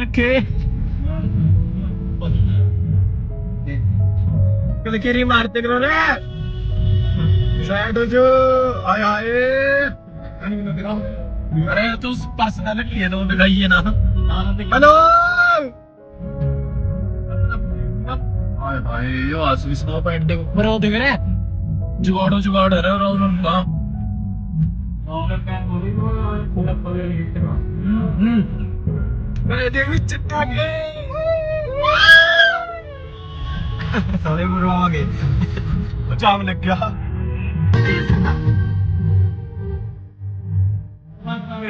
ਰੱਖੇ ਕਦੇ ਕਿਰੀ ਮਾਰਤੇ ਕਰੋ ਰੇ ਸਾਈਡ ਜੋ ਆਏ ਆਏ अरे तू पर्सनल किए तो लगाइए ना हेलो हाय हाय यो आसवी स्नो पैंट ऊपर हो देख रहे जुगाड़ो जुगाड़ है रे और उनका मैं देख चिट्टा के साले बुरा आ गए जाम लग गया